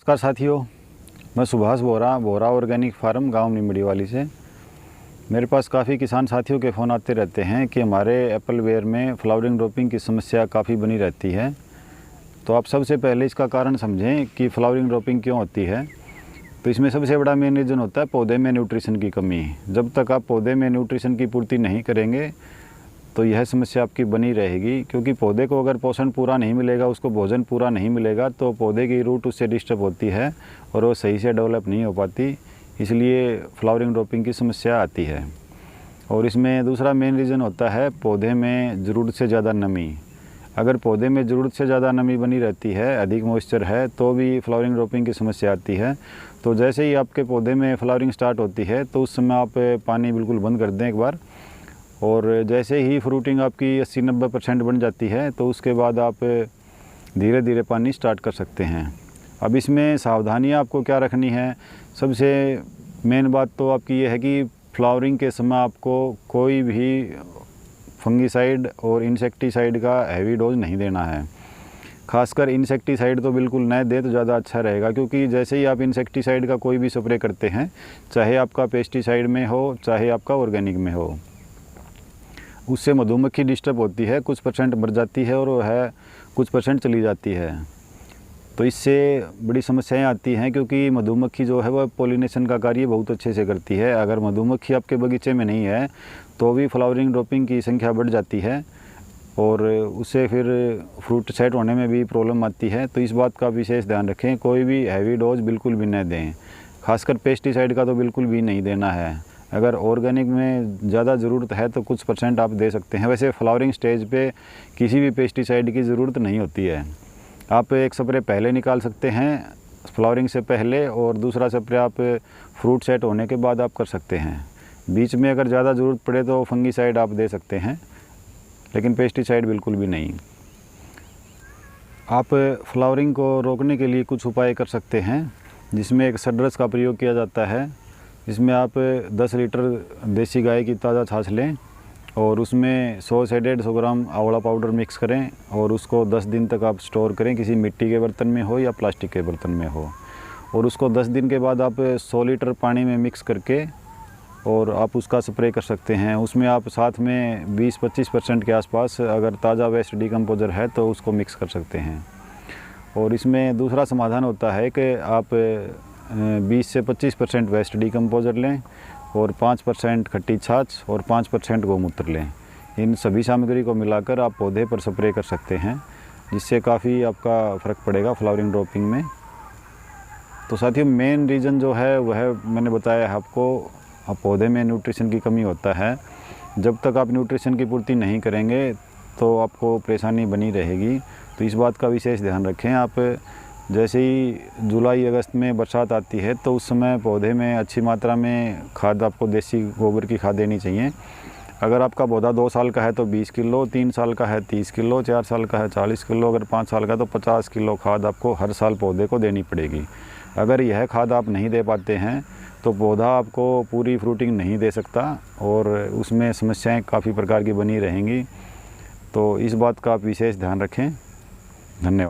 नमस्कार साथियों, मैं सुभाष बोरा ऑर्गेनिक फार्म गांव निमड़ी वाली से। मेरे पास काफ़ी किसान साथियों के फ़ोन आते रहते हैं कि हमारे एप्पल वेयर में फ्लावरिंग ड्रॉपिंग की समस्या काफ़ी बनी रहती है। तो आप सबसे पहले इसका कारण समझें कि फ्लावरिंग ड्रॉपिंग क्यों होती है। तो इसमें सबसे बड़ा मेन रीज़न होता है पौधे में न्यूट्रिशन की कमी। जब तक आप पौधे में न्यूट्रिशन की पूर्ति नहीं करेंगे तो यह समस्या आपकी बनी रहेगी, क्योंकि पौधे को अगर पोषण पूरा नहीं मिलेगा, उसको भोजन पूरा नहीं मिलेगा तो पौधे की रूट उससे डिस्टर्ब होती है और वो सही से डेवलप नहीं हो पाती। इसलिए फ्लावरिंग ड्रॉपिंग की समस्या आती है। और इसमें दूसरा मेन रीज़न होता है पौधे में ज़रूरत से ज़्यादा नमी। अगर पौधे में ज़रूरत से ज़्यादा नमी बनी रहती है, अधिक मॉइस्चर है, तो भी फ्लावरिंग ड्रॉपिंग की समस्या आती है। तो जैसे ही आपके पौधे में फ्लावरिंग स्टार्ट होती है तो उस समय आप पानी बिल्कुल बंद कर दें एक बार, और जैसे ही फ्रूटिंग आपकी 80-90% बन जाती है तो उसके बाद आप धीरे धीरे पानी स्टार्ट कर सकते हैं। अब इसमें सावधानियां आपको क्या रखनी है। सबसे मेन बात तो आपकी ये है कि फ्लावरिंग के समय आपको कोई भी फंगीसाइड और इंसेक्टिसाइड का हैवी डोज नहीं देना है। खासकर इंसेक्टिसाइड तो बिल्कुल न दे तो ज़्यादा अच्छा रहेगा, क्योंकि जैसे ही आप इंसेक्टिसाइड का कोई भी स्प्रे करते हैं, चाहे आपका पेस्टिसाइड में हो चाहे आपका ऑर्गेनिक में हो, उससे मधुमक्खी डिस्टर्ब होती है, कुछ % मर जाती है और वह कुछ % चली जाती है। तो इससे बड़ी समस्याएं आती हैं, क्योंकि मधुमक्खी जो है वह पॉलिनेशन का कार्य बहुत अच्छे से करती है। अगर मधुमक्खी आपके बगीचे में नहीं है तो भी फ्लावरिंग ड्रॉपिंग की संख्या बढ़ जाती है और उससे फिर फ्रूट सेट होने में भी प्रॉब्लम आती है। तो इस बात का विशेष ध्यान रखें, कोई भी हैवी डोज बिल्कुल भी न दें। खासकर पेस्टिसाइड का तो बिल्कुल भी नहीं देना है। अगर ऑर्गेनिक में ज़्यादा ज़रूरत है तो कुछ % आप दे सकते हैं। वैसे फ्लावरिंग स्टेज पे किसी भी पेस्टिसाइड की ज़रूरत नहीं होती है। आप एक स्प्रे पहले निकाल सकते हैं फ्लावरिंग से पहले, और दूसरा स्प्रे आप फ्रूट सेट होने के बाद आप कर सकते हैं। बीच में अगर ज़्यादा ज़रूरत पड़े तो फंगीसाइड आप दे सकते हैं, लेकिन पेस्टिसाइड बिल्कुल भी नहीं। आप फ्लावरिंग को रोकने के लिए कुछ उपाय कर सकते हैं, जिसमें एक सड्रस का प्रयोग किया जाता है। इसमें आप 10 लीटर देसी गाय की ताज़ा छाछ लें और उसमें 100 से 150 ग्राम आंवला पाउडर मिक्स करें और उसको 10 दिन तक आप स्टोर करें, किसी मिट्टी के बर्तन में हो या प्लास्टिक के बर्तन में हो। और उसको 10 दिन के बाद आप 100 लीटर पानी में मिक्स करके और आप उसका स्प्रे कर सकते हैं। उसमें आप साथ में 20-25% के आसपास अगर ताज़ा वेस्ट डिकम्पोजर है तो उसको मिक्स कर सकते हैं। और इसमें दूसरा समाधान होता है कि आप 20 से 25% वेस्ट डिकम्पोजर लें और 5% खट्टी छाछ और 5% गौमूत्र लें। इन सभी सामग्री को मिलाकर आप पौधे पर स्प्रे कर सकते हैं, जिससे काफ़ी आपका फ़र्क पड़ेगा फ्लावरिंग ड्रॉपिंग में। तो साथियों, मेन रीज़न जो है वह मैंने बताया है आपको, आप पौधे में न्यूट्रिशन की कमी होता है। जब तक आप न्यूट्रिशन की पूर्ति नहीं करेंगे तो आपको परेशानी बनी रहेगी। तो इस बात का विशेष ध्यान रखें। आप जैसे ही जुलाई अगस्त में बरसात आती है तो उस समय पौधे में अच्छी मात्रा में खाद, आपको देसी गोबर की खाद देनी चाहिए। अगर आपका पौधा 2 साल का है तो 20 किलो, 3 साल का है 30 किलो, 4 साल का है 40 किलो, अगर 5 साल का है तो 50 किलो खाद आपको हर साल पौधे को देनी पड़ेगी। अगर यह खाद आप नहीं दे पाते हैं तो पौधा आपको पूरी फ्रूटिंग नहीं दे सकता और उसमें समस्याएं काफ़ी प्रकार की बनी रहेंगी। तो इस बात का आप विशेष ध्यान रखें। धन्यवाद।